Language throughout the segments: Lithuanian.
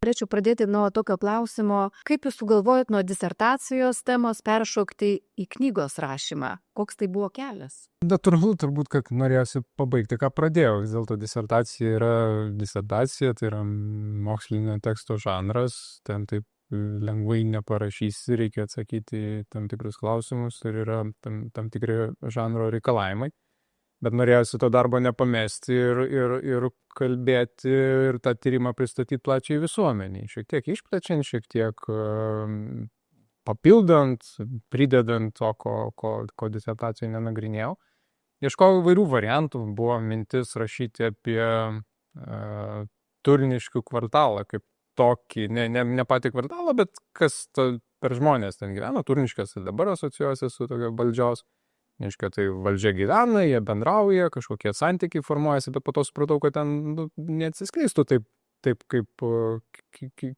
Norėčiau pradėti nuo tokio klausimo, kaip jūs sugalvojot nuo disertacijos temos peršokti į knygos rašymą? Koks tai buvo kelias? Natūralu turbūt, kad norėjusi pabaigti, ką pradėjau. Vis dėlto disertacija yra disertacija, tai yra mokslinio teksto žanras, ten taip lengvai neparašysi, reikia atsakyti tam tikrus klausimus ir yra tam tikri žanro reikalavimai. Bet norėjusi to darbo nepamesti ir kalbėti ir tą tyrimą pristatyti plačiai visuomeniai. Šiek tiek išplečiant, šiek tiek papildant, pridedant to, ko disertacijoje nenagrinėjau. Ieškojau įvairių variantų, buvo mintis rašyti apie Turniškių kvartalą, kaip tokį, ne patį kvartalą, bet kas per žmonės ten gyveno. Turniškės ir dabar asocijuosi su tokio valdžios. Reiškia, tai valdžia gyvena, jie bendrauja, kažkokie santykiai formuojasi, bet po to supratau, kad ten neatsiskleistų taip kaip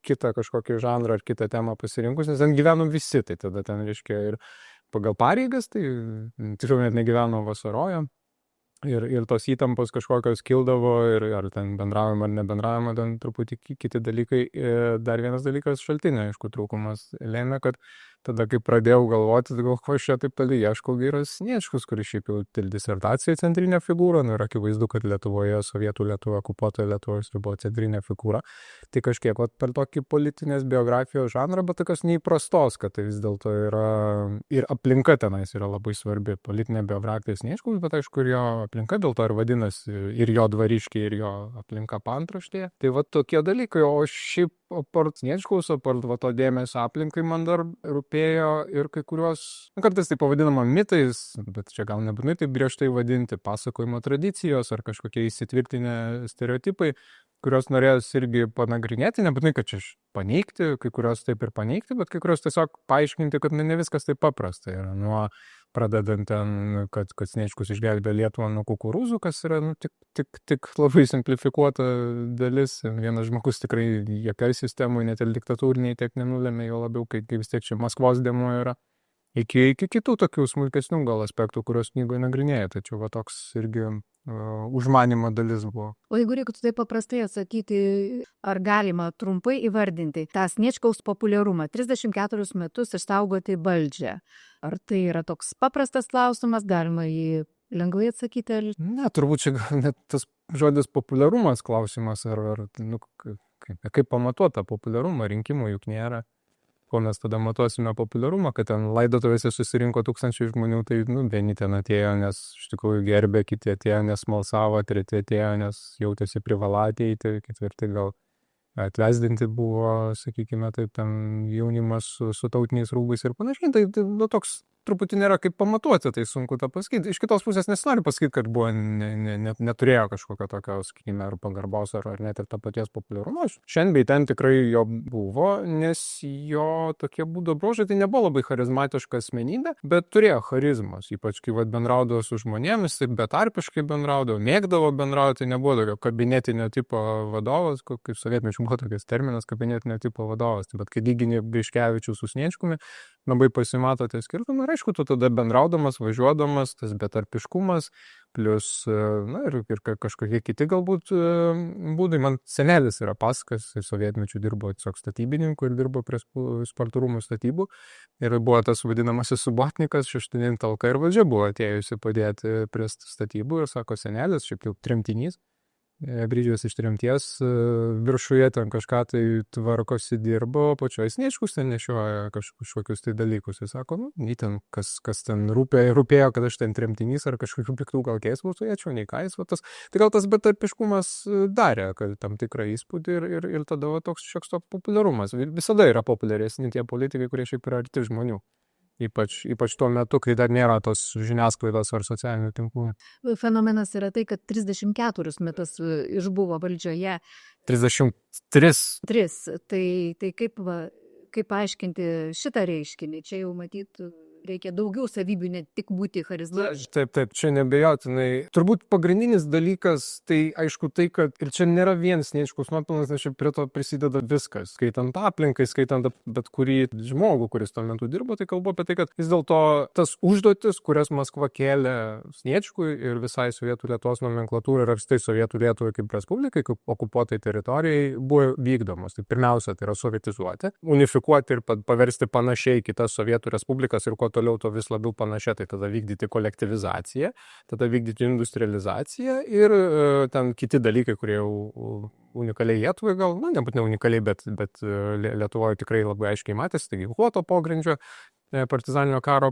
kitą kažkokį žanrą ar kitą temą pasirinkus, nes ten gyveno visi, tai tada ten, reiškia, ir pagal pareigas, tai tiksliau net negyveno, vasarojo. Ir tos įtampos kažkokios kildavo, ar ten bendravimo ar nebendravimo, ten truputį kiti dalykai. Dar vienas dalykas, šaltinio, aišku, trūkumas lėmė, kad tada, kai pradėjau galvoti, ko aš čia taip toli ieškau, Vyras Sniečkus, kuris šiaip jau disertacija centrinė figūra, ir akivaizdu, kad Lietuvoje, Sovietų Lietuva, okupuotoje Lietuvoje buvo centrinė figūra. Tai kažkiek per tokį politinės biografijos žanrą, bet tokios neįprastos, kad tai vis dėlto yra ir aplinka tenais yra labai svarbi. Politinė biografija Sniečkus, bet aišku, ir jo aplinka, dėl to ir vadinasi ir jo dvariškiai, ir jo aplinka paantraštėje. Tai va tokie dalykai, o šiaip apart Sniečkaus, apart va to dėmesio aplinkai man dar rūpėjo ir kai kuriuos, kartais tai pavadinama mitais, bet čia gal nebūtinai taip griežtai vadinti, pasakojimo tradicijos ar kažkokie įsitvirtinę stereotipai, kurios norėjos irgi panagrinėti, nebūtinai, kad čia paneigti, kai kurios taip ir paneigti, bet kai kurios tiesiog paaiškinti, kad ne viskas taip paprasta yra. Pradedant ten, kad Sniečkus išgelbė Lietuvą nuo kukurūzų, kas yra tik labai simplifikuota dalis. Vienas žmogus tikrai jokiai sistemui, net ir diktatūriniai tiek nenulėmė, jo labiau, kai vis tiek čia Maskvos dėmuo yra. Iki kitų tokių smulkesnių gal aspektų, kurios knygoje nagrinėja. Tačiau va toks irgi užmanimo dalis buvo. O jeigu reikėtų taip paprastai atsakyti, ar galima trumpai įvardinti tą Sniečkaus populiarumą, 34 metus išsaugoti valdžią. Ar tai yra toks paprastas klausimas, galima jį lengvai atsakyti? Ar... Ne, turbūt čia net tas žodis populiarumas klausimas, kaip pamatuoti tą populiarumą, rinkimų juk nėra. Ko mes tada matuosime populiarumą, kad ten laidotuvėse susirinko tūkstančiai žmonių, tai vieni ten atėjo, nes iš tikrųjų gerbė, kiti atėjo, nes smalsavo, treti atėjo, nes jautėsi privalą ateiti, ketvirti gal atvesdinti buvo, sakykime, taip ten jaunimas su tautiniais rūbais ir panašiai. Tai toks truputį nėra kaip pamatuoti, tai sunku tą pasakyti. Iš kitos pusės nesinori pasakyti, kad buvo neturėjo kažkokio tokio, sakykime, ar pagarbos, ar net ir to paties populiarumo. Šiandien bei ten tikrai jo buvo, nes jo tokie būdo bruožai, tai nebuvo labai charizmatiška asmenybė, bet turėjo charizmos, ypač kai bendraudavo su žmonėmis, taip betarpiškai bendraudavo, mėgdavo bendrauti, tai nebuvo tokio kabinetinio tipo vadovas, kaip sovietmečiu buvo tokias terminas, kabinetinio tipo vadovas. Tai bet kai lygini Griškevičių su Sniečkumi, labai pasimato tie skirtumai. Ir aišku, tu tada bendraudamas, važiuodamas, tas betarpiškumas, plus, ir kažkokie kiti galbūt būdai. Man senelis yra pasakas, sovietmečių dirbo tiesiog statybininku ir dirbo prie sporto rūmų statybų. Ir buvo tas vadinamasis subotnikas, šeštinė talka ir valdžia buvo atėjusi padėti prie statybų ir sako, senelis, šiaip jau tremtinys, grįžęs iš tremties, viršuje ten kažką tai tvarkosi dirbo, pačioj Sniečkus ten nešioja kažkokius tai dalykus. Jis sako, ten kas ten rūpėjo, kad aš ten tremtinys ar kažkokių piktų gal keismų turėčiau, nei ką jis. Tai gal tas betarpiškumas darė, kad tam tikrą įspūdį ir tada toks šioks toks populiarumas. Visada yra populiaresni tie politikai, kurie šiaip yra arti žmonių. Ypač tuo metu, kai dar nėra tos žiniasklaidos ar socialinių tinklų. Fenomenas yra tai, kad 34 metus išbuvo valdžioje. 33. Tai kaip paaiškinti šitą reiškinį? Čia jau matyt reikia daugiau savybių, ne tik būti charizmatišku. Taip, čia nebejotinai. Turbūt pagrindinis dalykas, tai aišku tai, kad ir čia nėra vien Sniečkaus nuopelnas, nes čia prie to prisideda viskas. Skaitant aplinkai, skaitant bet kurį žmogų, kuris tuo metu dirbo, tai kalbu apie tai, kad vis dėlto tas užduotis, kurias Maskva kėlė Sniečkui ir visai Sovietų Lietuvos nomenklatūrai ir apskritai Sovietų Lietuvai kaip respublikai, kaip okupuotai teritorijai, buvo vykdomos. Tai pirmiausia, tai yra sovietizuoti, unifikuoti ir paversti panašiai kitas Sovietų respublikas ir kuo toliau to vis labiau panašia, tai tada vykdyti kolektyvizaciją, tada vykdyti industrializaciją ir ten kiti dalykai, kurie jau unikaliai Lietuvai gal, nebūtinai unikaliai, bet Lietuvoje tikrai labai aiškiai matėsi, taigi ginkluoto pogrindžio, partizaninio karo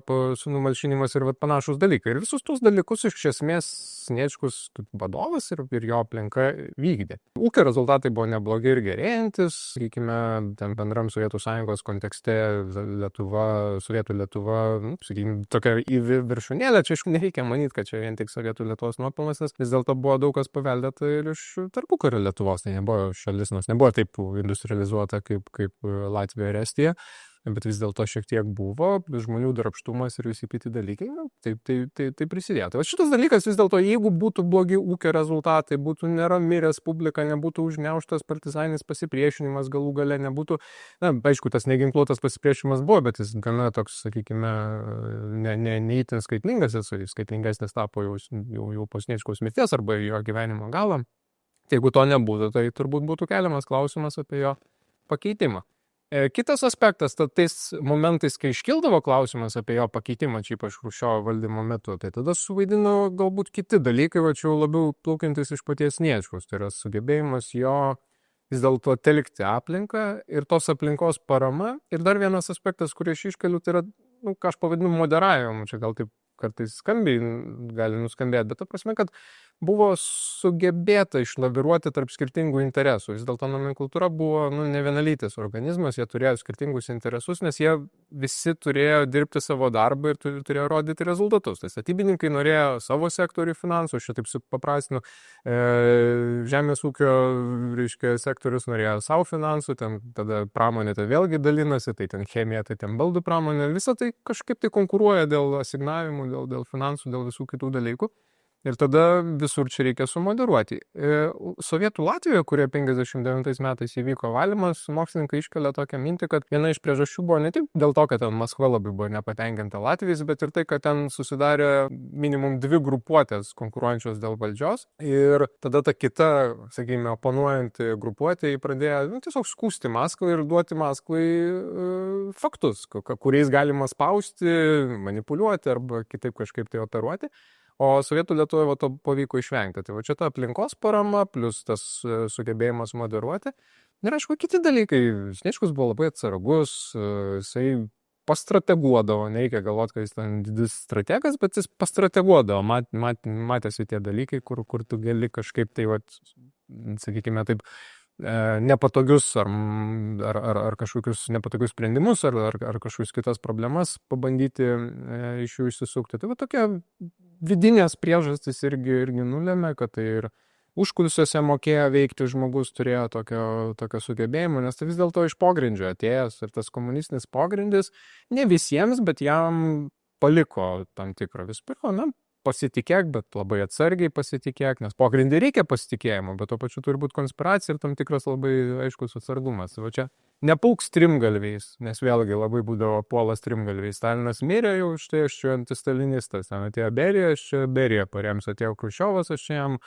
numalšinimas ir panašus dalykai. Ir visus tus dalykus iš esmės Sniečkus vadovas ir jo aplinka vykdė. Ūkio rezultatai buvo neblogi ir gerėjantis, sakykime, ten bendram Sovietų Sąjungos kontekste Sovietų Lietuva, sakykime, tokia į viršūnėlę, čia aišku nereikia manyti, kad čia vien tik Sovietų Lietuvos nuopelnas, nes vis dėlto buvo daug kas paveldėta ir iš tarpukario Lietuvos, tai nebuvo šalis, nors nebuvo taip industrializuota kaip Latvija ir Estija. Bet vis dėlto šiek tiek buvo, žmonių darbštumas ir visi kiti dalykai, tai prisidėjo. Tai šitas dalykas vis dėlto, jeigu būtų blogi ūkio rezultatai, būtų nerami respublika, nebūtų užgniaužtas partizaninis pasipriešinimas, galų gale nebūtų, aišku, tas neginkluotas pasipriešinimas buvo, bet jis gana toks, sakykime, neįtin skaitlingas, jis skaitlingesnis tapo jau po Sniečkaus mirties arba jo gyvenimo galą. Tai jeigu to nebūtų, tai turbūt būtų keliamas klausimas apie jo pakeitimą. Kitas aspektas, tais momentais, kai iškildavo klausimas apie jo pakeitimą, čia ypač Chruščiovo valdymo metu, tai tada suvaidino galbūt kiti dalykai, čia labiau plaukiantis iš paties Sniečkaus, tai yra sugebėjimas jo vis dėlto telkti aplinką ir tos aplinkos parama. Ir dar vienas aspektas, kurį aš iškeliu, tai yra, ką aš pavadinu moderavimu, čia gal taip kartais skambiai gali nuskambėti, bet ta prasme, kad buvo sugebėta išlaviruoti tarp skirtingų interesų. Vis dėlto nomenklatūra buvo nevienalytis organizmas, jie turėjo skirtingus interesus, nes jie visi turėjo dirbti savo darbą ir turėjo rodyti rezultatus. Tai statybininkai norėjo savo sektorių finansų, aš čia taip supaprastinu, žemės ūkio, sektorius norėjo savo finansų, ten tada pramonė tai vėlgi dalinasi, tai ten chemija, tai ten baldų pramonė, visą tai kažkaip tai konkuruoja dėl asignavimų, dėl finansų, dėl visų kitų dalykų. Ir tada visur čia reikia sumoderuoti. Sovietų Latvijoje, kurie 59 metais įvyko valymas, mokslininkai iškelia tokią mintį, kad viena iš priežasčių buvo ne tik dėl to, kad ten Maskva labai buvo nepatenkinta Latvijais, bet ir tai, kad ten susidarė minimum 2 grupuotės konkuruojančios dėl valdžios. Ir tada ta kita, sakykime, oponuojanti grupuotė pradėjo tiesiog skųsti Maskvai ir duoti Maskvai faktus, kuriais galima spausti, manipuliuoti arba kitaip kažkaip tai operuoti. O Sovietų Lietuvoje to pavyko išvengti. Tai čia ta aplinkos parama, plus tas sugebėjimas moderuoti. Ir aišku, kiti dalykai. Sniečkus buvo labai atsargus, jisai pastrateguodavo, nereikia galvoti, kad jis ten didis strategas, bet jis pastrateguodavo, matėsi tie dalykai, kur tu gali kažkaip tai, sakykime taip, nepatogius ar kažkokius nepatogius sprendimus ar kažkokius kitas problemas pabandyti iš jų išsisukti. Tai tokia vidinės priežastys irgi nulėmė, kad tai ir užkulisiuose mokėjo veikti žmogus, turėjo tokio sugebėjimo, nes tai vis dėlto iš pogrindžio atėjęs ir tas komunistinis pogrindis ne visiems, bet jam paliko tam tikrą visų pirma, pasitikėk, bet labai atsargiai pasitikėk, nes pogrindį reikia pasitikėjimo, bet to pačiu turi būti konspiracija ir tam tikras labai aiškus atsargumas. Va čia nepulk strimgalviais, nes vėlgi labai būdavo puolas strimgalviais. Stalinas mirė jau, štai aš čia antistalinistas, ten atėjo Berija, aš čia Beriją parems, atėjo Chruščiovas, aš čia jam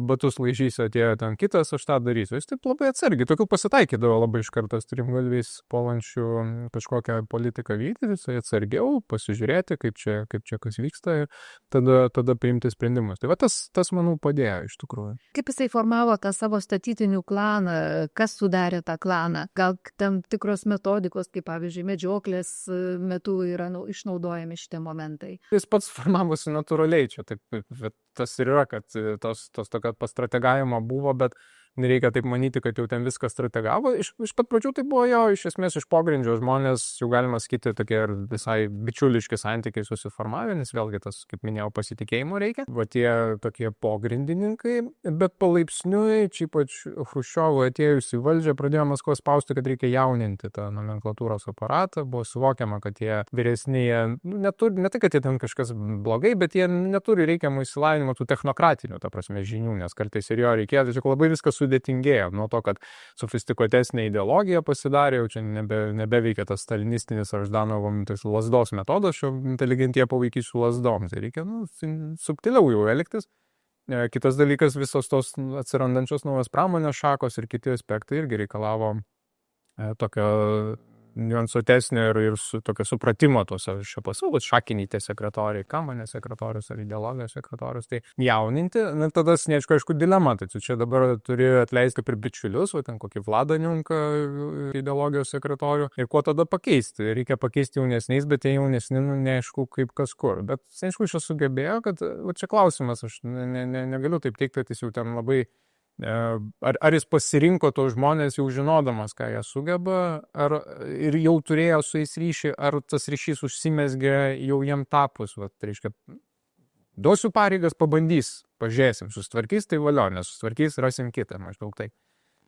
batus laižysiu, atėjo ten kitas, aš tą darysiu. Jis taip labai atsargiai, tokių pasitaikydavo labai iš karto strimgalviais puolančių kažkokią politiką vykdyti, jisai atsargiau pasižiūrėti, kaip čia kas vyksta ir tada priimti sprendimus. Tai va tas manau padėjo iš tikrųjų. Kaip jisai formavo tą savo statytinių klaną, kas sudarė tą klaną? Gal tam tikros metodikos, kaip pavyzdžiui, medžioklės metu yra išnaudojami šitie momentai? Jis pats formavosi natūraliai čia, taip, tas ir yra, kad tos tokio pastrategavimo buvo, bet nereikia taip manyti, kad jau ten viskas strategavo. Iš pat pradžių tai buvo jo, iš esmės iš pogrindžio žmonės, jau galima sakyti, tokie ir visai bičiuliški santykiai susiformavę, nes vėlgi tas, kaip minėjau, pasitikėjimo reikia. Va tie tokie pogrindininkai, bet palaipsniui, čia ypač Chruščiovui atėjus į valdžią, pradėjo Maskva spausti, kad reikia jauninti tą nomenklatūros aparatą. Buvo suvokiama, kad jie vyresnėje, neturi, ne tai, kad jie ten kažkas blogai, bet jie neturi reikiamų išsilavinimo tų technokratinių, ta prasme, žinių, nes kartais ir jo reikėjo, tiesiog labai viskas sudėtingėjo, nuo to, kad sofistikuotesnė ideologija pasidarė, jau čia nebeveikia tas stalinistinis ar Ždanovo lasdos metodas, šio inteligentija pavaikys su lasdom, tai reikia subtiliau jau elgtis. Kitas dalykas, visos tos atsirandančios naujos pramonės šakos ir kiti aspektai irgi reikalavo tokio niuansuotesnio ir tokio supratimo tose šio pasaulio, šakiniai tie sekretoriai, kamanės sekretorius ar ideologijos sekretorius, tai jauninti, tada Sniečko, aišku, dilema, tai tu čia dabar turi atleisti kaip ir bičiulius, o ten kokį Vladaniunką ideologijos sekretorių, ir kuo tada pakeisti? Reikia pakeisti jaunesniais, bet tie jaunesni, neaišku, kaip kas kur. Bet Sniečko iš sugebėjo, kad, va čia klausimas, aš negaliu taip teikti, kad jis jau ten labai ar jis pasirinko tos žmonės jau žinodamas, ką jie sugeba, ir jau turėjo su jais ryšį, ar tas ryšys užsimezgė jau jiem tapus, tai reiškia, duosiu pareigas, pabandys, pažiūrėsim, susitvarkys, tai valio, nesusitvarkys, rasim kitą, maždaug tai.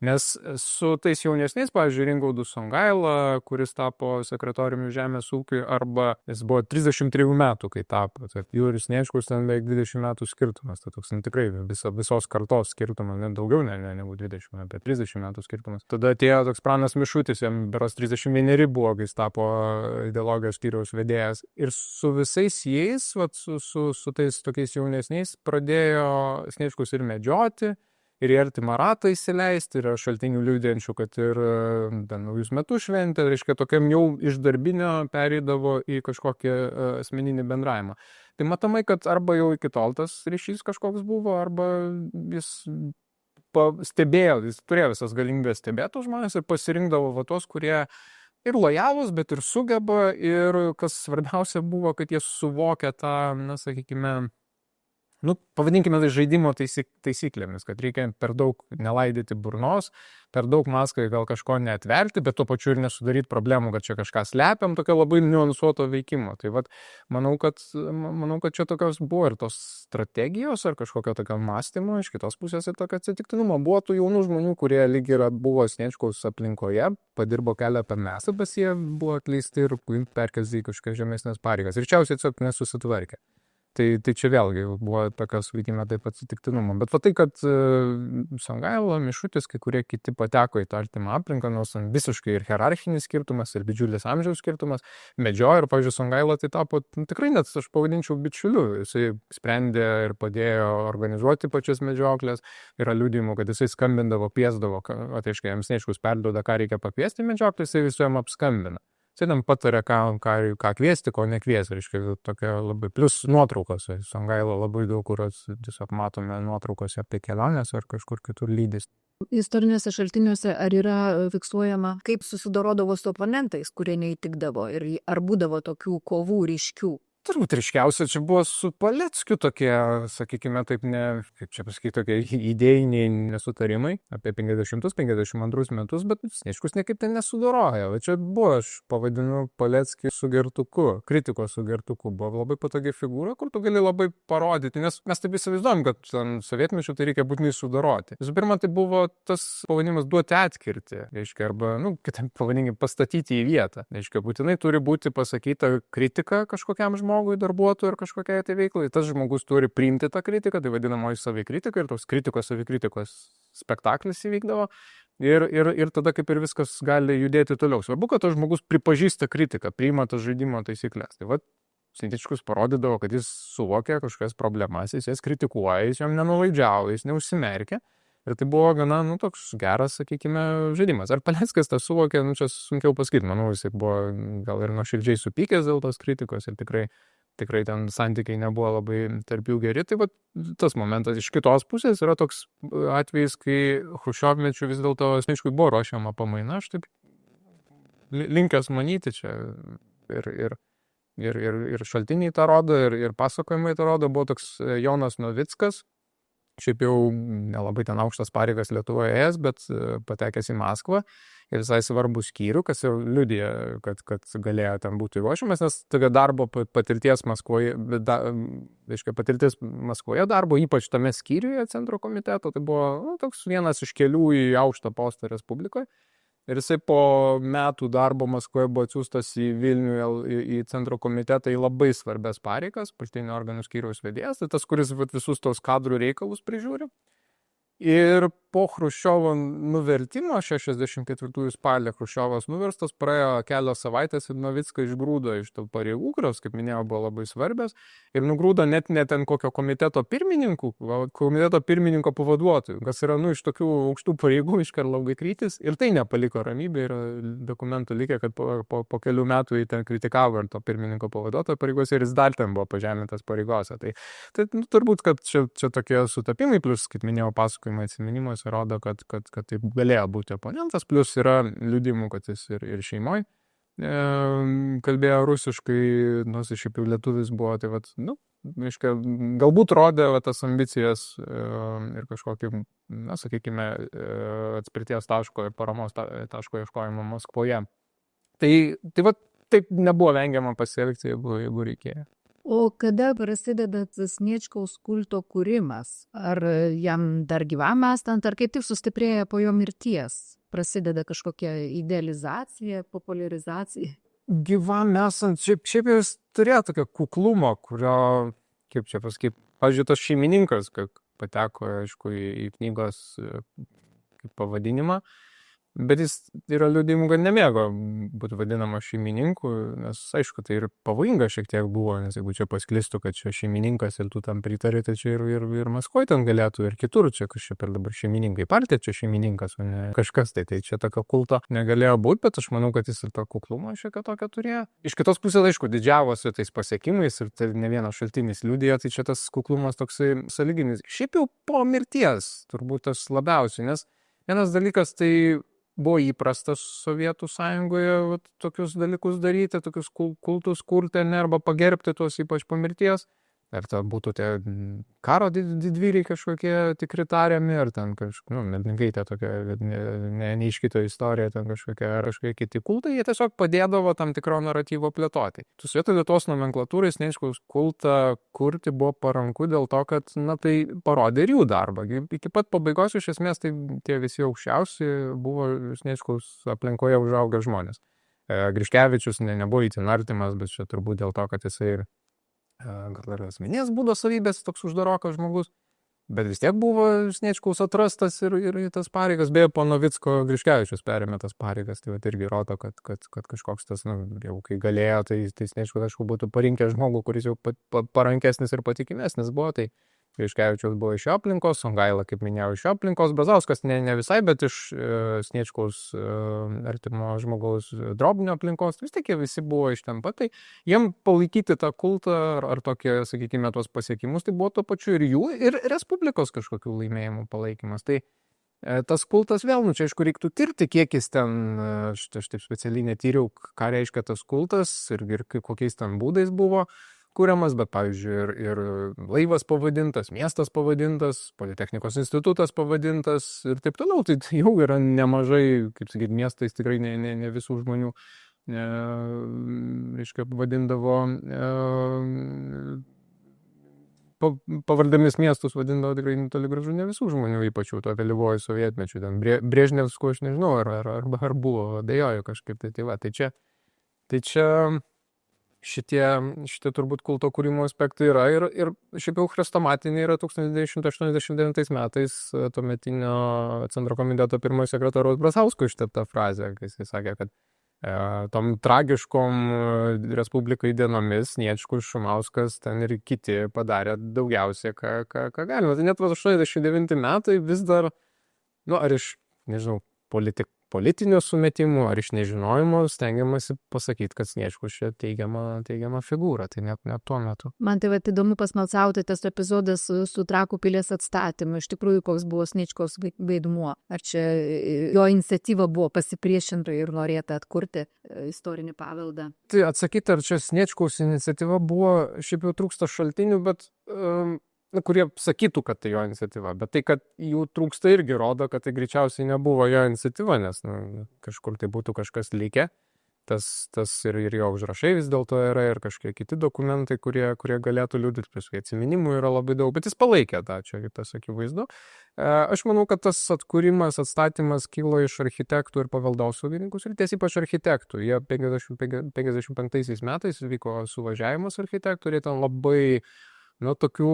Nes su tais jaunesniais, pavyzdžiui, Ringaudu Songaila, kuris tapo sekretoriumi žemės ūkiui, arba jis buvo 33 metų, kai tapo, tai Jurijus Sniečkus ten beveik 20 metų skirtumas, tai toks tikrai visos kartos skirtumas, net daugiau negu 20, apie 30 metų skirtumas. Tada atėjo toks Pranas Mišutis, jam beros 31 buvo, kai jis tapo ideologijos skyriaus vedėjas. Ir su visais jais, su tais tokiais jaunesniais, pradėjo Sniečkus ir medžioti, ir į artimą ratą įsileisti, ir šaltinių liudijančių, kad ir naujus metus šventė, reiškia, tokiam jau iš darbinio pereidavo į kažkokį asmeninį bendravimą. Tai matomai, kad arba jau iki tol tas ryšys kažkoks buvo, arba jis stebėjo, jis turėjo visas galimybės stebėti žmonės ir pasirinkdavo va tos, kurie ir lojalūs, bet ir sugeba, ir kas svarbiausia buvo, kad jie suvokia tą, sakykime, pavadinkime tai žaidimo taisyklėmis, kad reikia per daug nelaidyti burnos, per daug Maskvai gal kažko neatverti, bet tuo pačiu ir nesudaryti problemų, kad čia kažką slepiam, tokio labai niuansuoto veikimo. Tai manau, kad čia tokios buvo ir tos strategijos ar kažkokio tokio mąstymo, iš kitos pusės ir tokio atsitiktinumo. Buvo tų jaunų žmonių, kurie lyg ir buvo Sniečkaus aplinkoje, padirbo keletą metų, bet jie buvo atleisti ir perkelti į kažkokias žemesnės pareigas. Ir čiausiai tiesiog nesusitvarkė. Tai čia vėlgi buvo tokios, sakykime, taip atsitiktinumo. Bet tai, kad Songaila, Mišutis, kai kurie kiti pateko į tą artimą aplinką, nors visiškai ir hierarchinis skirtumas, ir didžiulis amžiaus skirtumas, medžiojo, ir, pavyzdžiui, Songaila tai tapo tikrai net, aš pavadinčiau, bičiuliu. Jisai sprendė ir padėjo organizuoti pačias medžioklės. Yra liudijimų, kad jisai skambindavo, piesdavo, tai reiškia, jam Sniečkus perduoda, ką reikia pakviesti medžioklės, jisai visų jam apskambina. Jisai tam patarė, ką kviesti, ko nekviesti, reiškia, tokia labai, plus nuotraukose, Songaila labai daug, kur tiesiog matome nuotraukose apie keliones ar kažkur kitur lydys. Istoriniuose šaltiniuose ar yra fiksuojama, kaip susidorodavo su oponentais, kurie neįtikdavo, ir ar būdavo tokių kovų ryškių? Turbūt ryškiausia čia buvo su Paleckiu tokie, sakykime, taip kaip čia pasakyti, tokie idėjiniai nesutarimai apie 50-52 metus, bet Sniečkus niekaip ten nesudorojo. Čia buvo, aš pavadinu Paleckį sugertuku, kritikos sugertuku. Buvo labai patogi figūra, kur tu gali labai parodyti, nes mes taip įsivaizduojam, kad sovietmečiu tai reikia būtinai sudoroti. Visų pirma, tai buvo tas pavadinimas duoti atkirtį, reiškia, arba, kitaip pavadinkim, pastatyti į vietą. Reiškia, būtinai turi būti pasakyta kritika kažkokiam žmogui, darbuotojų ir kažkokiai tai veiklai. Tas žmogus turi priimti tą kritiką, tai vadinamoji savikritika, ir tos savikritikos spektaklis įvykdavo. Ir tada kaip ir viskas gali judėti toliau. Svarbu, kad tas žmogus pripažįsta kritiką, priima tas žaidimo taisyklės. Tai Sniečkus parodydavo, kad jis suvokia kažkokias problemas, jis jas kritikuoja, jis jam nenulaidžiauja, jis neužsimerkia. Ir tai buvo gana, toks geras, sakykime, žaidimas. Ar Paleckas tą suvokė, čia sunkiau pasakyti. Manau, jisai buvo gal ir nuoširdžiai supykęs dėl tos kritikos ir tikrai ten santykiai nebuvo labai tarp jų geri. Tai tas momentas iš kitos pusės yra toks atvejis, kai Chruščiovmečiu vis dėlto Sniečkui buvo ruošiama pamaina. Aš taip linkęs manyti čia ir šaltiniai tą rodo, ir pasakojimai tą rodo. Buvo toks Jonas Novickas. šiaip jau nelabai ten aukštas pareigas Lietuvoje ėjęs, bet patekęs į Maskvą ir visai svarbų skyrių, kas jau liudija, kad galėjo ten būti ruošiamas, nes tokia darbo patirties Maskvoje, patirtis Maskvoje darbo, ypač tame skyriuje centro komiteto, tai buvo toks vienas iš kelių į aukštą postą Respublikoje. Ir jisai po metų darbo Maskvoje buvo atsiųstas į Vilnių į centro komitetą į labai svarbias pareigas, partinių organų skyriaus vedėjas, tai tas, kuris visus tos kadrų reikalus prižiūri. Ir po Chruščiovo nuvertimo, 64 spalį Chruščiovas nuverstas, praėjo kelios savaitės ir Novicką išgrūdo iš tų pareigų, kurios, kaip minėjau, buvo labai svarbios, ir nugrūdo net ne ten kokio komiteto pirmininkų, komiteto pirmininko pavaduotojų, kas yra iš tokių aukštų pareigų iš Karlovai Krytis, ir tai nepaliko ramybė, ir dokumentų likę, kad po kelių metų jį ten kritikavo ir to pirmininko pavaduotojo pareigose, ir jis dar ten buvo pažemintas pareigose. Tai turbūt, kad čia tokie sutapimai, plus, kaip minėjau, pasakojimai atsiminimuose rodo, kad tai galėjo būti oponentas, plus yra liudimų, kad jis ir šeimoje kalbėjo rusiškai, nors šiaip jau lietuvis buvo, tai galbūt rodė tas ambicijas ir kažkokį, sakykime, atspirties taško ir paramos taško ieškojimo Maskvoje. Tai taip nebuvo vengiama pasielgti, jeigu reikėjo. O kada prasideda Sniečkaus kulto kūrimas? Ar jam dar gyvam estant, ar kaip tik sustiprėja po jo mirties? Prasideda kažkokia idealizacija, populiarizacija? Gyvam esant, šiaip jis turėjo tokią kuklumą, kurio, kaip čia pasakyti, pavyzdžiui, tas šeimininkas, kad pateko, aišku, į knygos kaip pavadinimą, bet jis yra liudijimų, kad nemėgo būti vadinama šeimininku, nes, aišku, tai ir pavojinga šiek tiek buvo, nes jeigu čia pasklistų, kad čia šeimininkas ir tu tam pritari, tai čia ir Maskvoje ten galėtų, ir kitur, čia kažkaip per dabar šeimininkai partija, čia šeimininkas, o ne kažkas, tai čia tokio kulto negalėjo būti, bet aš manau, kad jis ir to kuklumo šiek tiek tokio turėjo. Iš kitos pusės, aišku, didžiavosi tais pasiekimais ir tai ne vienas šaltinis liudija, tai čia tas kuklumas toksai sąlyginis. Šiaip jau po mirties turbūt tas labiausiai, nes vienas dalykas tai buvo įprastas Sovietų Sąjungoje tokius dalykus daryti, tokius kultus kurti, arba pagerbti tuos ypač po mirties. Ar ten būtų tie karo didvyriai kažkokie tikri tariami, ar ten medninkai tie tokia neiškito istorija, ten kažkokie kiti kultai, jie tiesiog padėdavo tam tikro naratyvo plėtoti. Sovietų Lietuvos nomenklatūrai Sniečkaus kultą kurti buvo paranku dėl to, kad tai parodė ir jų darbą. Iki pat pabaigos iš esmės tai tie visi aukščiausi buvo Sniečkaus aplinkoje užaugę žmonės. Griškevičius nebuvo itin artimas, bet čia turbūt dėl to, kad jisai ir gal ir asmenės būdo savybės toks uždarokas žmogus, bet vis tiek buvo Sniečkaus atrastas ir tas pareigas, beje, po Novicko Griškevičius perėmė tas pareigas, tai irgi rodo, kad kažkoks tas, jau kai galėjo, tai Sniečkaus, aišku, būtų parinkęs žmogų, kuris jau parankesnis ir patikimesnis buvo, tai Griškevičius buvo iš jo aplinkos, Songaila, kaip minėjau, iš jo aplinkos, Brazauskas ne visai, bet iš Sniečkaus artimo žmogaus Drobnio aplinkos, vis tiek jie visi buvo iš ten pat, tai jiem palaikyti tą kultą ar tokie, sakykime, tuos pasiekimus, tai buvo to pačiu ir jų, ir Respublikos kažkokių laimėjimų palaikymas. Tai tas kultas vėl, čia aišku, reiktų tirti, kiek jis ten, aš taip specialiai netyriau, ką reiškia tas kultas ir kokiais ten būdais buvo kuriamas, bet, pavyzdžiui, ir laivas pavadintas, miestas pavadintas, Politechnikos institutas pavadintas ir taip toliau. Tai jau yra nemažai, kaip sakyti, miestais tikrai ne visų žmonių, reiškia, vadindavo, pavardėmis miestus vadindavo tikrai toli gražu ne visų žmonių, ypač jau to vėlyvojo sovietmečiu. Ten Brežnevsko aš nežinau, ar buvo, abejoju kažkaip tai va. Tai čia šitie turbūt kulto kūrimo aspektai yra ir šiaip jau chrestomatiniai yra 1989 metais tuometinio centro komiteto pirmojo sekretoriaus Brazausko ištepta frazė, kai jis sakė, kad tom tragiškom Respublikai dienomis Sniečkus, Šumauskas, ten ir kiti padarė daugiausiai, ką galima. Tai net 89 metai vis dar, ar iš, nežinau, politinių sumetimų ar iš nežinojimo stengiamasi pasakyti, kad Sniečkus čia teigiama figūra, tai net tuo metu. Man tai įdomu pasmalsauti tas epizodas su Trakų pilies atstatymu, iš tikrųjų koks buvo Sniečkaus vaidmuo. Ar čia jo iniciatyva buvo pasipriešinta ir norėta atkurti istorinį paveldą? Tai atsakyti, ar čia Sniečkaus iniciatyva buvo, šiaip jau trūksta šaltinių, bet kurie sakytų, kad tai jo iniciatyva, bet tai, kad jų trūksta irgi rodo, kad tai greičiausiai nebuvo jo iniciatyva, nes kažkur tai būtų kažkas likę. Tas ir jo užrašai vis dėlto yra ir kažkiek kiti dokumentai, kurie galėtų liudyti, paskui atsiminimų yra labai daug, bet jis palaikė tą, čia tas akivaizdu. Aš manau, kad tas atkūrimas, atstatymas kilo iš architektų ir paveldosaugininkų srities, ypač architektų. Jie 55 metais vyko suvažiavimas architektų ir jie ten labai tokių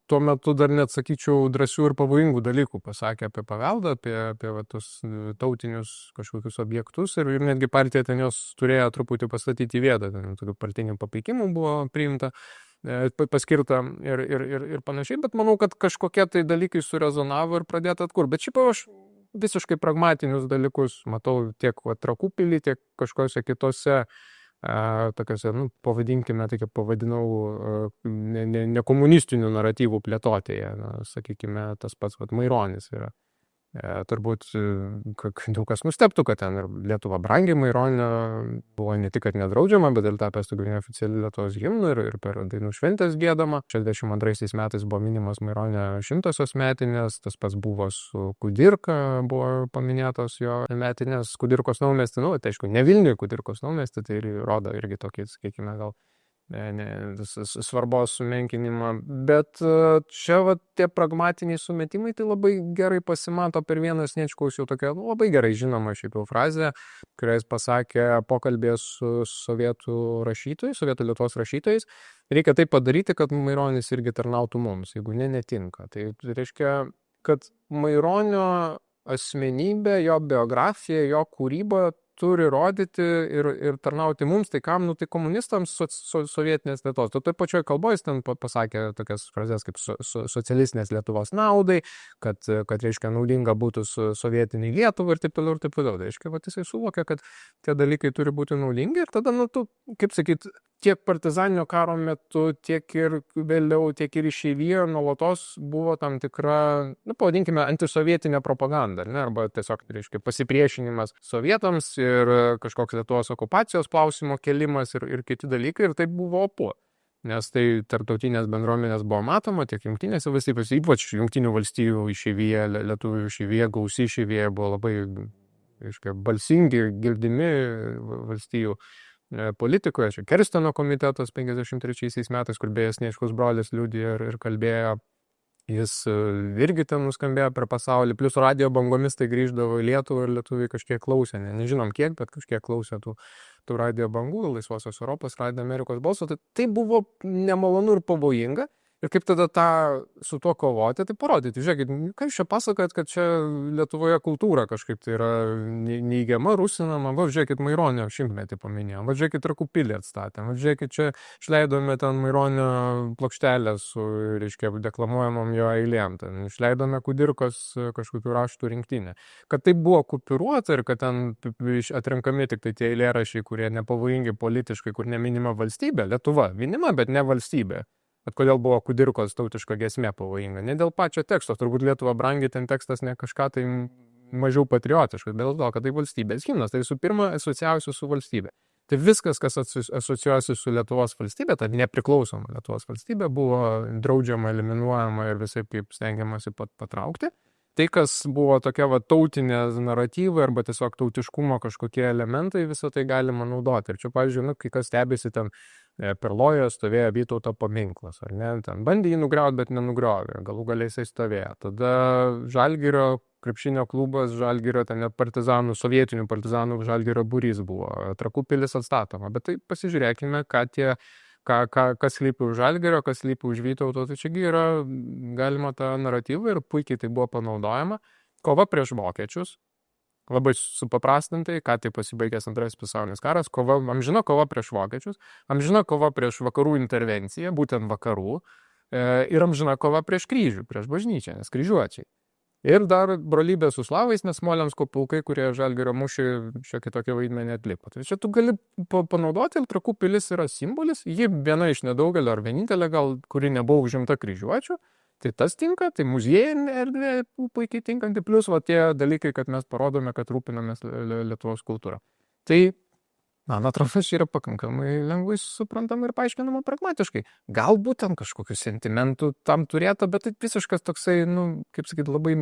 tuo metu dar net, sakyčiau, drąsių ir pavojingų dalykų pasakė apie paveldą, apie tos tautinius kažkokius objektus ir netgi partija ten jos turėjo truputį pastatyti į vietą, ten tokių partinių papeikimų buvo priimta, paskirta ir panašiai, bet manau, kad kažkokie tai dalykai surezonavo ir pradėta atkur. Bet šiaip aš visiškai pragmatinius dalykus matau tiek Trakų pily, tiek kažkose kitose tokiose, pavadinkime, tai kaip pavadinau, nekomunistinių naratyvų plėtotėje, sakykime, tas pats Maironis yra. Turbūt daug kas nustebtų, kad ten ir Lietuva brangiai Maironio buvo ne tik, kad nedraudžiama, bet ir tapęs tokiu neoficialiu Lietuvos himnu ir per dainų šventės giedama. 62 metais buvo minimas Maironio 100-osios metinės, tas pats buvo su Kudirka, buvo paminėtos jo metinės Kudirkos naumiestį, tai aišku, ne Vilniuje Kudirkos naumiestį, tai rodo irgi tokį, sakykime, gal svarbos sumenkinimą, bet čia tie pragmatiniai sumetimai tai labai gerai pasimato per vieną Sniečkaus jau tokia labai gerai žinoma šiaip jau frazė, kurią jis pasakė pokalbėje su sovietų Lietuvos rašytojais. Reikia tai padaryti, kad Maironis irgi tarnautų mums, jeigu netinka. Tai reiškia, kad Maironio asmenybė, jo biografija, jo kūryba turi rodyti ir tarnauti mums, tai kam, tai komunistams sovietinės Lietuvos. Toj pačioj kalboje jis ten pasakė tokias frazes kaip socialistinės Lietuvos naudai, kad reiškia, naudinga būtų su sovietiniai Lietuvai ir taip toliau ir taip toliau. Tai reiškia, jisai suvokia, kad tie dalykai turi būti naudingi ir tada, tu, kaip sakyt, tiek partizaninio karo metu, tiek ir vėliau, tiek ir išeivijoje nuolatos buvo tam tikra, pavadinkime, antisovietinė propaganda, arba tiesiog, reiškia, pasipriešinimas sovietams ir kažkoks Lietuvos okupacijos klausimo kelimas ir kiti dalykai, ir tai buvo opu. Nes tai tarptautinės bendruomenės buvo matoma tiek jungtinėse valstybėse, ypač jungtinių valstybių išeivija, lietuvių išeivija, gausi išeivija buvo labai, reiškia, balsingi, girdimi valstybių politikoje. Čia Kersteno komitetas 53 metais, kur beje Sniečkaus brolis liudija ir kalbėjo, jis irgi ten nuskambėjo per pasaulį, plus radio bangomis tai grįždavo į Lietuvą ir lietuviai kažkiek klausė, nežinom kiek, bet kažkiek klausė tų radio bangų, Laisvosios Europos, Radio Amerikos balso. Tai buvo nemalonu ir pavojinga. Ir kaip tada su tuo kovoti, tai parodyti. Žiūrėkit, ką jūs čia pasakojat, kad čia Lietuvoje kultūra kažkaip tai yra neįgiama, rusinama. Žiūrėkit, Maironio 100-metį paminėjom. Žiūrėkit, Trakų pilį atstatėm. Žiūrėkit, čia išleidome ten Maironio plokštelę su, reiškia, deklamuojamom jo eilėm. Ten išleidome Kudirkos kažkokių raštų rinktinę. Kad tai buvo kupiruota ir kad ten atrenkami tik tai tie eilėraščiai, kurie nepavojingi politiškai, kur neminima valstybė, Lietuva minima, bet ne valstybė. Bet kodėl buvo Kudirkos tautiška giesmė pavojinga? Ne dėl pačio teksto, turbūt Lietuva brangi, ten tekstas ne kažką tai mažiau patriotiškas, bet dėl to, kad tai valstybės himnas, tai visų pirma asocijuosiu su valstybė. Tai viskas, kas asocijuosi su Lietuvos valstybė, ta nepriklausoma Lietuvos valstybė, buvo draudžiama, eliminuojama ir visai kaip stengiamasi patraukti. Tai, kas buvo tokia tautinė naratyva arba tiesiog tautiškumo kažkokie elementai, visą tai galima naudoti. Ir čia, pavyzdžiui, kai kas stebisi, ten Perlojoje stovėjo Vytauto paminklas, ar ne? Ten bandė jį nugriauti, bet nenugriovė. Galų galiai jisai stovėjo. Tada Žalgirio krepšinio klubas, Žalgirio, ten net partizanų, sovietinių partizanų Žalgirio būrys buvo. Trakų pilis atstatoma. Bet tai pasižiūrėkime, kas slypi už Žalgirio, kas slypi už Vytauto. Tai čiagi yra galima tą naratyvą ir puikiai tai buvo panaudojama. Kova prieš vokiečius. Labai supaprastintai, ką tai pasibaigęs Antrasis pasaulinis karas, amžina kova prieš vokiečius, amžina kova prieš vakarų intervenciją, būtent vakarų, ir amžina kova prieš kryžių, prieš bažnyčią, nes kryžiuočiai. Ir dar brolybė su slavais, nes Smolensko pulkai, kurie Žalgirio mūšį šiokį tokį vaidmenį atliko. Tai čia tu gali panaudoti, ir Trakų pilis yra simbolis, ji viena iš nedaugelio ar vienintelė gal, kuri nebuvo užimta kryžiuočių. Tai tas tinka, tai muziejinė erdvė puikiai tinkanti, plus tie dalykai, kad mes parodome, kad rūpinamės Lietuvos kultūrą. Tai Man atrodo, čia yra pakankamai lengvai suprantama ir paaiškinama pragmatiškai. Galbūt ten kažkokių sentimentų tam turėta, bet tai visiškas toksai, kaip sakyti, labai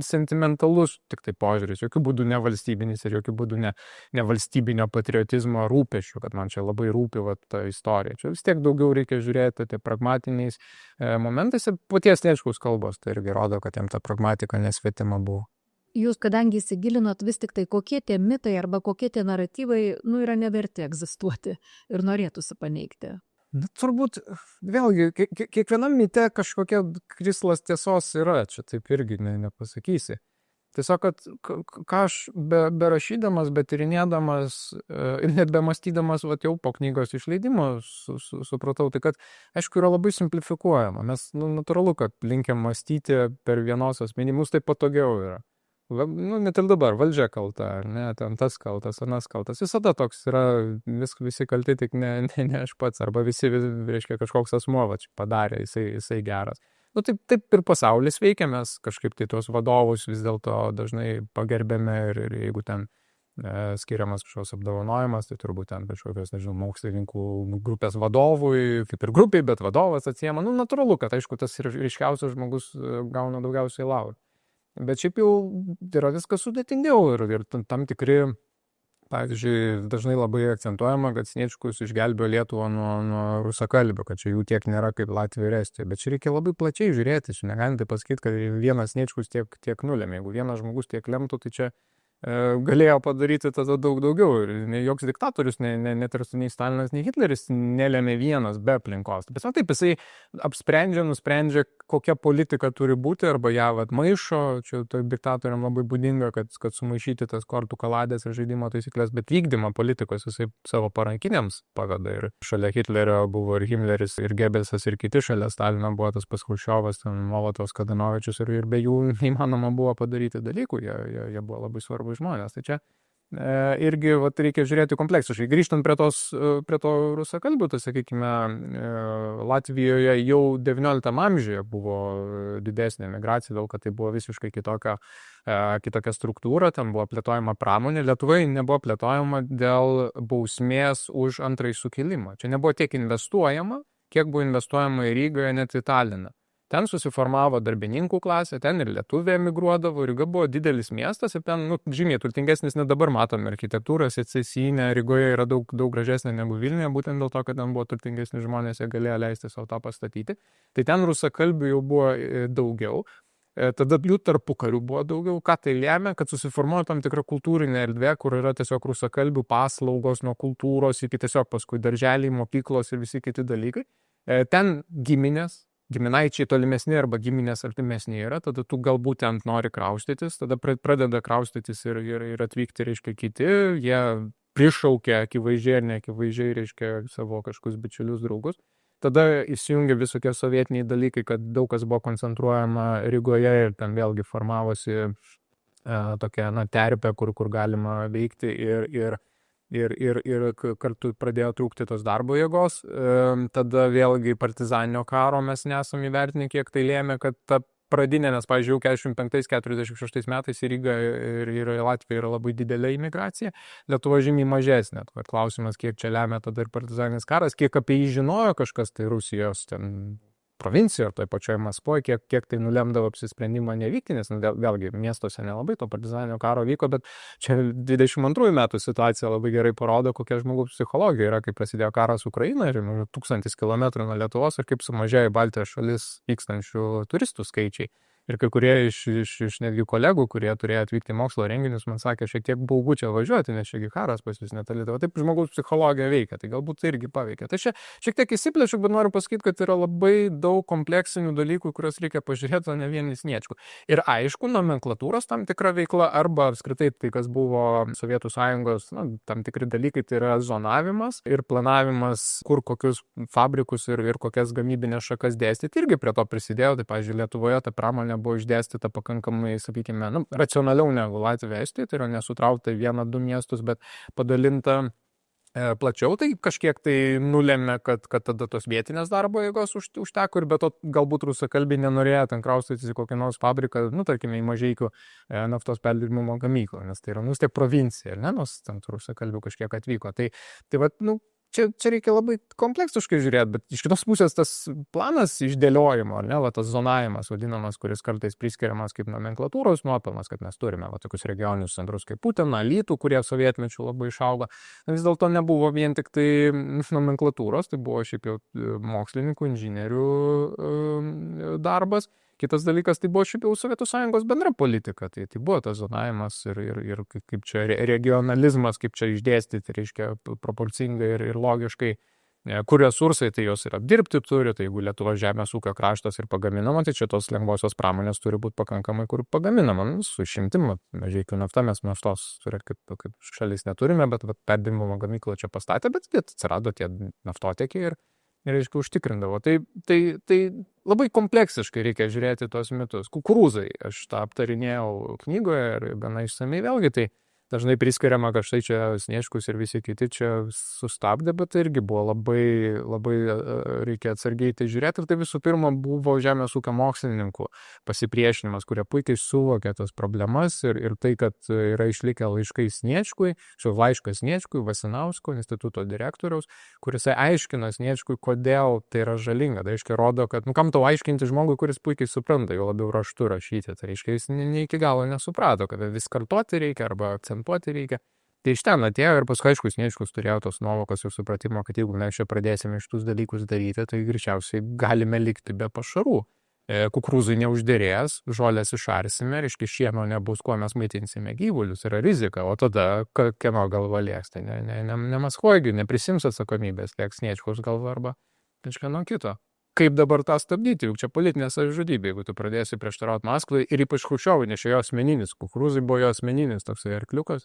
sentimentalus tik tai požiūris. Jokių būdų ne valstybinis ir jokių būdų ne valstybinio patriotizmo rūpesčių, kad man čia labai rūpi ta istorija. Čia vis tiek daugiau reikia žiūrėti tai pragmatiniais momentais ir paties Sniečkaus kalbos. Tai irgi rodo, kad jam ta pragmatika nesvetima buvo. Jūs, kadangi įsigilinot vis tik tai, kokie tie mitai arba kokie tie naratyvai, yra neverti egzistuoti ir norėtųsi paneigti. Turbūt, vėlgi, kiekvienam mite kažkokia krislas tiesos yra, čia taip irgi nepasakysi. Tiesiog, kad ką aš berašydamas, betyrinėdamas ir net bemastydamas jau po knygos išleidimo supratau, tai kad, aišku, yra labai simplifikuojama. Mes, natūralu, kad linkiam mąstyti per vienos asmenimus, tai patogiau yra. Net ir dabar valdžia kalta, ar ne, ten tas kaltas, anas kaltas. Visada toks yra, visi kalti, tik ne aš pats, arba visi, reiškia, kažkoks asmuo padarė, jisai geras. Taip ir pasaulis veikia, mes kažkaip tai tuos vadovus vis dėlto dažnai pagerbėme ir jeigu ten skiriamas kažkoks apdovanojimas, tai turbūt ten kažkokios, nežinau, mokslininkų grupės vadovui, kaip ir grupiai, bet vadovas atsiema. Natūralu, kad, aišku, tas ryškiausias žmogus gauna daugiausiai laurų. Bet šiaip jau yra viskas sudėtingiau ir tam tikri, pavyzdžiui, dažnai labai akcentuojama, kad Sniečkus išgelbėjo Lietuvą nuo rusakalbio, kad čia jų tiek nėra kaip Latvija ir Estija. Bet čia reikia labai plačiai žiūrėti, čia negalite pasakyti, kad vienas Sniečkus tiek nulėmė. Jeigu vienas žmogus tiek lemtų, tai čia galėjo padaryti tada daug daugiau. Ir joks diktatorius, net ir nei Stalinas, nei Hitleris nelėmė vienas be aplinkos. Bet taip, jisai nusprendžia, kokia politika turi būti, arba ją maišo. Čia diktatoriam labai būdinga, kad sumaišyti tas kortų kaladės ir žaidimo taisyklės, bet vykdymą politikos jisai savo parankiniams paveda. Ir šalia Hitlerio buvo ir Himmleris, ir Gebelsas, ir kiti, šalia Stalino buvo tas pats Chruščiovas, Molotovas, Kadanovičius, ir be jų neįmanoma buvo padaryti dalykų, jie buvo labai svarbus žmonės. Tai čia irgi reikia žiūrėti kompleksiškai. Grįžtant prie to rusakalbių, tai sakykime, Latvijoje jau XIX amžiuje buvo didesnė migracija, dėl kad tai buvo visiškai kitokia struktūra, ten buvo plėtojama pramonė. Lietuvai nebuvo plėtojama dėl bausmės už antrąjį sukilimą. Čia nebuvo tiek investuojama, kiek buvo investuojama į Rygą, net į Taliną. Ten susiformavo darbininkų klasė, ten ir lietuviai emigruodavo, Ryga buvo didelis miestas ir ten žymiai turtingesnis, net dabar matome architektūrą, Secesijinė, Rygoje yra daug gražesnė negu Vilniuje, būtent dėl to, kad ten buvo turtingesni žmonės, jie galėjo leisti savo tą pastatyti. Tai ten rusakalbių jau buvo daugiau, tada jų tarpukarių buvo daugiau. Ką tai lėmė? Kad susiformuoja tam tikra kultūrinė erdvė, kur yra tiesiog rusakalbių paslaugos nuo kultūros iki tiesiog paskui darželiai, mokyklos ir visi kiti dalykai. Ten giminaičiai tolimesni arba giminės artimesni yra, tada tu galbūt ten nori kraustytis, tada pradeda kraustytis ir atvykti, reiškia, kiti, jie prišaukia akivaizdžiai ir neakivaizdžiai, reiškia, savo kažkokius bičiulius, draugus. Tada įsijungia visokie sovietiniai dalykai, kad daug kas buvo koncentruojama Rygoje ir ten vėlgi formavosi tokia terpė, kur galima veikti ir kartu pradėjo trūkti tos darbo jėgos. Tada vėlgi partizaninio karo mes nesam įvertinę, kiek tai lėmė, kad ta pradinė, nes, pavyzdžiui, 45-46 metais į Rygą ir į Latviją yra labai didelė imigracija, Lietuva žymiai mažesnė. Klausimas, kiek čia lėmė tada ir partizaninis karas, kiek apie jį žinojo kažkas, tai Rusijos ten provincijoje ar toj pačioje Maskvoje, kiek tai nulemdavo apsisprendimą nevykti, nes vėlgi miestuose nelabai to partizaninio karo vyko, bet čia 22 metų situacija labai gerai parodo, kokia žmogaus psichologija yra, kai prasidėjo karas Ukrainoje ir 1000 kilometrų nuo Lietuvos ir kaip sumažėjo į Baltijos šalis vykstančių turistų skaičiai. Ir kai kurie iš netgi kolegų, kurie turėjo atvykti į mokslo renginius, man sakė, šiek tiek baugu čia važiuoti, nes šiagi karas pas jūs netoli. Taip žmogaus psichologija veikia, tai galbūt tai irgi paveikia. Tai čia šiek tiek įsiplėšiu, bet noriu pasakyti, kad yra labai daug kompleksinių dalykų, kuriuos reikia pažiūrėti, o ne vien į Sniečkų. Ir aišku, nomenklatūros tam tikra veikla arba apskritai tai, kas buvo Sovietų Sąjungos, tam tikri dalykai, tai yra zonavimas ir planavimas, kur kokius fabrikus ir kokias gamybinės šakas dėstyti, irgi prie to prisidėjo. Tai, pavyzdžiui, Lietuvoje ta pramonė buvo išdėstyta pakankamai, sakykime, racionaliau negu Latvija, Estija, tai yra nesutraukta į 1-2 miestus, bet padalinta plačiau, tai kažkiek tai nulėmė, kad tada tos vietinės darbo jėgos užteko ir be to galbūt rusakalbiai nenorėjo ten kraustytis į kokį nors fabriką, tarkime, į Mažeikių naftos perdirbimo gamyklą, nes tai yra, tiek provincija, nors ten rusakalbių kažkiek atvyko. Tai vat, čia reikia labai kompleksiškai žiūrėti, bet iš kitos pusės tas planas išdėliojimo, tas zonavimas vadinamas, kuris kartais priskiriamas kaip nomenklatūros nuopelnas, kad mes turime tokius regioninius centrus kaip Utena, Alytų, kurie sovietmečiu labai išaugo. Vis dėlto nebuvo vien tik tai nomenklatūros, tai buvo šiaip jau mokslininkų, inžinierių darbas. Kitas dalykas, tai buvo šiaip jau Sovietų Sąjungos bendra politika, tai buvo tas zonavimas ir kaip čia regionalizmas, kaip čia išdėstyti, reiškia proporcingai ir logiškai, kur resursai, tai jos ir apdirbti turi, tai jeigu Lietuvos žemės ūkio kraštas ir pagaminama, tai čia tos lengvosios pramonės turi būti pakankamai kur pagaminama, su išimtim, Mažeikių nafta, mes naftos kaip šalis neturime, bet perdirbimo gamyklą čia pastatė, bet atsirado tie naftotiekiai ir reiškia užtikrindavo. Tai labai kompleksiškai reikia žiūrėti tos mitus. Kukurūzai, aš tą aptarinėjau knygoje ir gana išsamei vėlgi, tai dažnai priskiriama, kad štai čia Sniečkus ir visi kiti čia sustabdė, bet tai irgi buvo labai reikia atsargiai tai žiūrėti. Ir tai visų pirma buvo žemės ūkio mokslininkų pasipriešinimas, kurie puikiai suvokė tas problemas ir tai, kad yra išlikę laiškai Sniečkui, laiškas Sniečkui, Vasinausko instituto direktoriaus, kuris aiškina Sniečkui, kodėl tai yra žalinga. Tai reiškia, rodo, kad kam tau aiškinti žmogui, kuris puikiai supranta, jau labiau raštu rašyti. Tai reiškia, jis ne iki galo nesuprato, kad vis kartoti reikia arba akcentuoti reikia. Tai iš ten atėjo ir paskui Sniečkus turėjo tos nuovokos ir supratimo, kad jeigu mes čia pradėsime šitus dalykus daryti, tai greičiausiai galime likti be pašarų. Kukurūzai neužderės, žolės išarsime, reiškia šieno nebus, kuo mes maitinsime gyvulius, yra rizika, o tada kieno galva lieks, tai ne Maskvogi, neprisims atsakomybės, lieks Sniečkaus galva arba kažkieno kito. Kaip dabar tą stabdyti, juk čia politinė savižudybė, jeigu tu pradėsi prieštarauti Maskvai ir ypač Chruščiovui, nes jo asmeninis, Kukurūzai buvo jo asmeninis toksai arkliukas,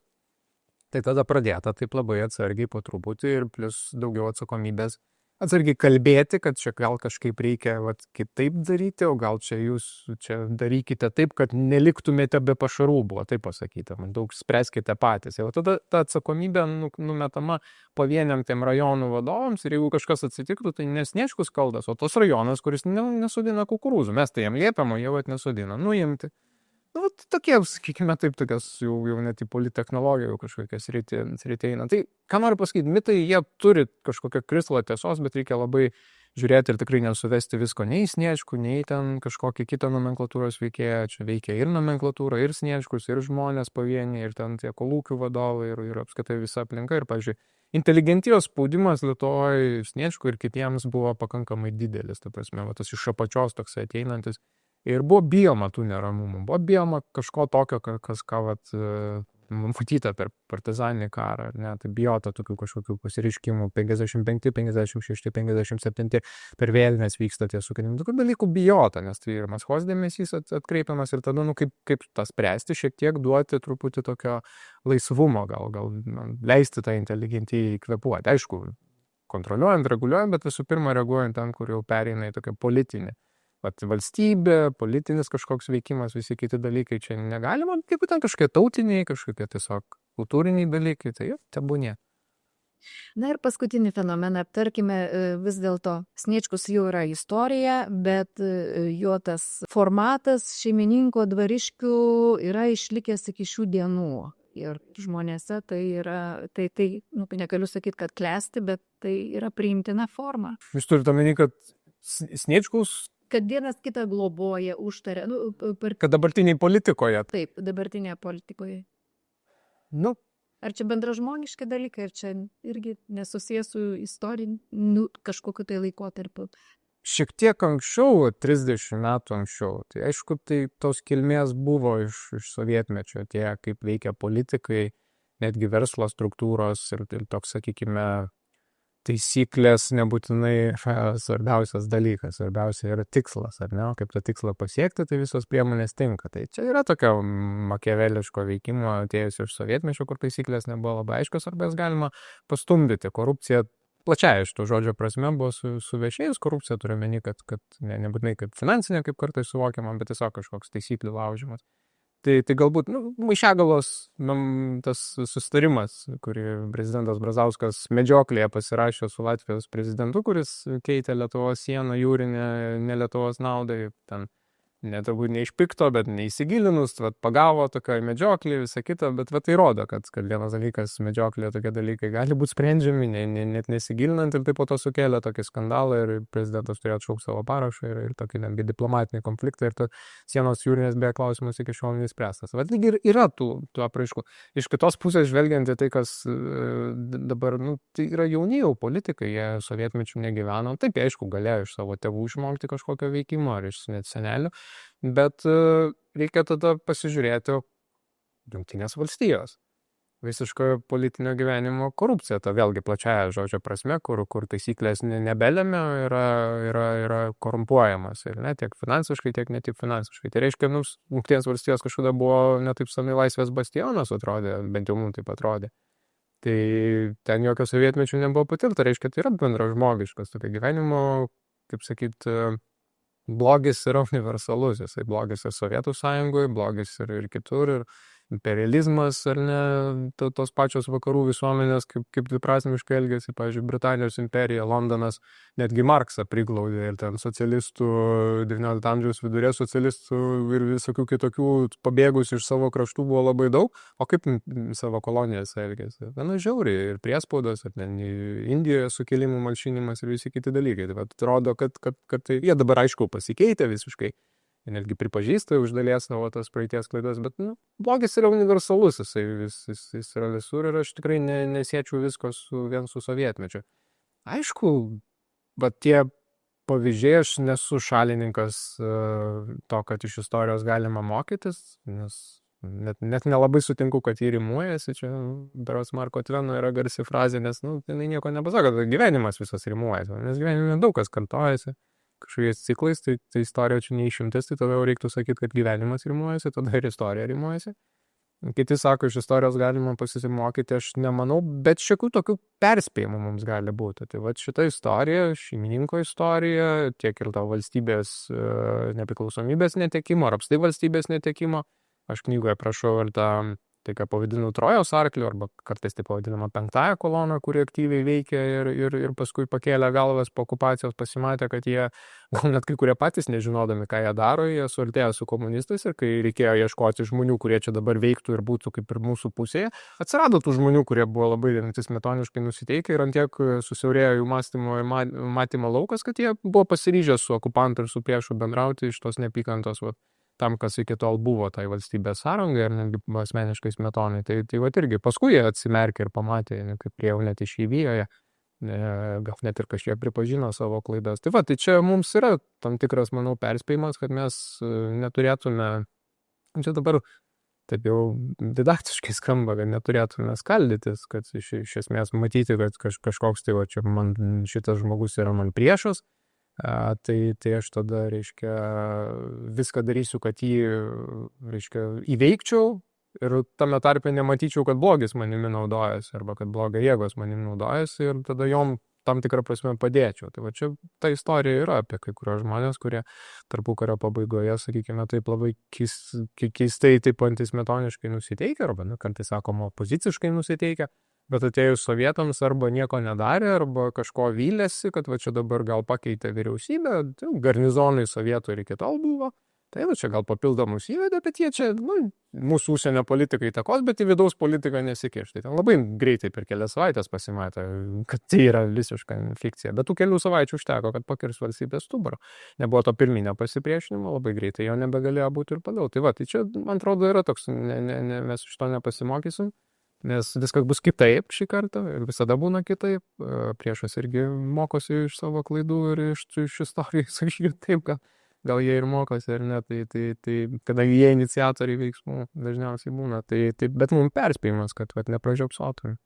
tai tada pradėta taip labai atsargiai po truputį ir plus daugiau atsakomybės. Atsargiai kalbėti, kad čia gal kažkaip reikia kitaip daryti, o gal čia jūs čia darykite taip, kad neliktumėte be pašarų, buvo taip pasakyta, daug spręskite patys. Jau tada ta atsakomybė numetama pavieniam tiem rajonų vadovams ir jeigu kažkas atsitiktų, tai ne Sniečkus kaltas, o tos rajonas, kuris nesodina kukurūzų. Mes tai jam liepiam, o jie nesodina. Nuimti. Tokie, sakykime taip, tokias jau net į politechnologiją kažkokias sritį eina. Tai, ką noriu pasakyti, mitai, jie turi kažkokią krislą tiesos, bet reikia labai žiūrėti ir tikrai nesuvesti visko nei į Sniečkų, nei ten kažkokį kitą nomenklatūros veikėją. Čia veikia ir nomenklatūra, ir Sniečkus, ir žmonės pavieniai, ir ten tie kolūkių vadovai, ir apskritai visa aplinka. Ir, pavyzdžiui, inteligentijos spaudimas Lietuvoje Sniečkui ir kitiems buvo pakankamai didelis. Ta prasme, tas iš apačios toksai ateinantis. Ir buvo bijoma tų neramumų, buvo bijoma kažko tokio, ką matyta per partizaninį karą, tai bijota tokių kažkokių pasireiškimų 55, 56, 57 per vėlinės vyksta tie sukinimai. Tokių dalykų bijota, nes tai ir Maskvos dėmesys atkreipiamas ir tada, kaip tą spręsti, šiek tiek duoti truputį tokio laisvumo, gal leisti tą inteligentiją įkvepuoti. Aišku, kontroliuojant, reguliuojant, bet visų pirma reaguojant ten, kur jau pereina į tokią politinį. Valstybė, politinis kažkoks veikimas, visi kiti dalykai čia negalima, kaip ten kažkokie tautiniai, kažkokie tiesiog kultūriniai dalykai, tai tebūnie. Na ir paskutinį fenomeną aptarkime, vis dėlto Sniečkus jau yra istorija, bet jo tas formatas šeimininko dvariškių yra išlikęs iki šių dienų. Ir žmonėse tai yra, negaliu sakyti, kad klesti, bet tai yra priimtina forma. Jūs turite omeny, kad Sniečkus kad vienas kitą globoja, užtaria. Kad dabartiniai politikoje. Taip, dabartinėje politikoje. Ar čia bendražmogiški dalykai, ar čia irgi nesusijęs su istoriniu kažkokiu tai laikotarpiu? Šiek tiek anksčiau, 30 metų anksčiau, tai aišku, tai tos kilmės buvo iš sovietmečio, tie kaip veikia politikai, netgi verslo struktūros ir toks, sakykime, taisyklės nebūtinai svarbiausias dalykas, svarbiausia yra tikslas, ar ne, kaip tą tikslą pasiekti, tai visos priemonės tinka. Tai čia yra tokio makiaveliško veikimo atėjusio iš sovietmečio, kur taisyklės nebuvo labai aiškios, arba jas galima pastumdyti. Korupcija plačiai iš to žodžio prasme buvo suvešėjus, korupcija turiu omeny, kad nebūtinai kaip finansinė, kaip kartais suvokiama, bet tiesiog kažkoks taisyklių laužimas. Tai galbūt, maišiagalos tas susitarimas, kurį prezidentas Brazauskas medžioklėje pasirašė su Latvijos prezidentu, kuris keitė Lietuvos sieną jūrinę ne Lietuvos naudai, ten turbūt ne iš pikto, bet neįsigilinus, pagavo tokioj medžioklį, visą kitą, bet tai rodo, kad vienas dalykas medžioklėje tokie dalykai gali būti sprendžiami, net nesigilinant ir tai po to sukėlė tokį skandalą ir prezidentas turėjo atšaukti savo parašą ir tokį netgi diplomatinį konfliktą ir sienos jūrinės beje klausimas iki šiol neįspręstas. Lyg ir yra tų apraiškų. Iš kitos pusės žvelgiant į tai, kas dabar, tai yra jauni jau politikai, jie sovietmečių negyveno, taip aišku galėjo iš savo tėvų išmokti kažkokio veikimo ar iš net senelių. Bet reikia tada pasižiūrėti Jungtinės valstijos. Visiško politinio gyvenimo korupcija, ta vėlgi plačiaja žodžio prasme, kur taisyklės nebelėmė, yra korumpuojamas. Ir ne tiek finansiškai, tiek ne tik finansiškai. Tai reiškia, Jungtinės valstijos kažkada buvo netaip senai laisvės bastionas, atrodė, bent jau mums taip atrodė. Tai ten jokio sovietmečių nebuvo patirta, reiškia, tai yra bendražmogiškas tokio gyvenimo, kaip sakyt, blogis yra universalus, jisai blogis ir Sovietų sąjungoje, blogis ir kitur, ir imperializmas, ar ne, tos pačios vakarų visuomenės, kaip dviprasmiškai elgėsi, pavyzdžiui, Britanijos imperija, Londonas, netgi Marksą priglaudė ir ten socialistų, XIX amžiaus vidurė socialistų ir visokių kitokių pabėgusių iš savo kraštų buvo labai daug, o kaip savo kolonijas elgėsi? Gana žiauriai ir priespaudos, ir ten Indijoje sukilimų malšinimas ir visi kiti dalykai. Tai atrodo, kad tai, jie dabar aišku pasikeitė visiškai. Netgi pripažįsta iš dalies savo tas praeities klaidas, bet blogis yra universalus, jis yra visur ir aš tikrai nesiečiau visko vien su sovietmečiu. Aišku, bet tie pavyzdžiai, aš nesu šalininkas to, kad iš istorijos galima mokytis, nes net nelabai sutinku, kad jį rimuojasi, čia berods Marko Tveno yra garsi frazė, nes jinai nieko nepasako, kad gyvenimas visas rimuojasi, nes gyvenime daug kas kartojasi. Kažkokiais ciklais, tai istorija čia neišimtis, tai tada jau reiktų sakyti, kad gyvenimas rimuojasi, tada ir istorija rimuojasi. Kiti sako, iš istorijos galima pasimokyti, aš nemanau, bet šiokių tokių perspėjimų mums gali būti. Tai šita istorija, šeimininko istorija, tiek ir to valstybės nepriklausomybės netekimo, ar apstai valstybės netekimo. Aš knygoje prašau ir tai, ką pavadinu Trojos arkliu, arba kartais tai pavadinama penktąją koloną, kuri aktyviai veikia ir paskui pakėlė galvas po okupacijos, pasimatė, kad jie, gal net kai kurie patys nežinodami, ką jie daro, jie suartėjo su komunistais ir kai reikėjo ieškoti žmonių, kurie čia dabar veiktų ir būtų kaip ir mūsų pusėje, atsirado tų žmonių, kurie buvo labai antismetoniškai nusiteikę ir antiek susiaurėjo jų mąstymo ir matymo laukas, kad jie buvo pasiryžę su okupantu ir su priešu bendrauti iš tos neapykantos tam, kas iki tol buvo tai valstybės sąrangai ir netgi asmeniškai Smetonai. Tai irgi paskui jie atsimerkė ir pamatė, kaip prie jau net išeivijoje, gal net ir kažkiek pripažino savo klaidas. Tai čia mums yra tam tikras, manau, perspėjimas, kad mes neturėtume, čia dabar taip jau didaktiškai skamba, kad neturėtume skaldytis, kad iš esmės matyti, kad kažkoks tai čia šitas žmogus yra man priešas, tai aš tada, reiškia, viską darysiu, kad jį, reiškia, įveikčiau ir tame tarpe nematyčiau, kad blogis manimi naudojasi arba kad bloga jėgos manimi naudojasi ir tada jom tam tikrą prasme padėčiau. Tai čia ta istorija yra apie kai kurios žmonės, kurie tarpukario pabaigoje, sakykime, taip labai keistai, taip antismetoniškai nusiteikia arba, kartais sakoma, opoziciškai nusiteikia. Bet atėjus sovietams arba nieko nedarė, arba kažko vylėsi, kad čia dabar gal pakeitė vyriausybę, garnizonai sovietų ir iki tol buvo, tai čia gal papildomus įvedė, bet jie čia, mūsų užsienio politikai įtakos, bet į vidaus politiką nesikiš. Tai ten labai greitai per kelias savaitės pasimatė, kad tai yra visiška fikcija. Bet tų kelių savaičių užteko, kad pakirs valstybės stuburą. Nebuvo to pirminio pasipriešinimo, labai greitai jo nebegalėjo būti ir toliau. Tai čia, man atrodo, yra toks, mes iš to nepasimokysim. Nes viskas bus kitaip šį kartą ir visada būna kitaip. Priešas irgi mokosi iš savo klaidų ir iš istorijos, sakykime taip, gal jie ir mokosi ar ne, tai kadangi jie iniciatoriai veiksmų dažniausiai būna, bet mums perspėjimas, kad nepražiopsotume.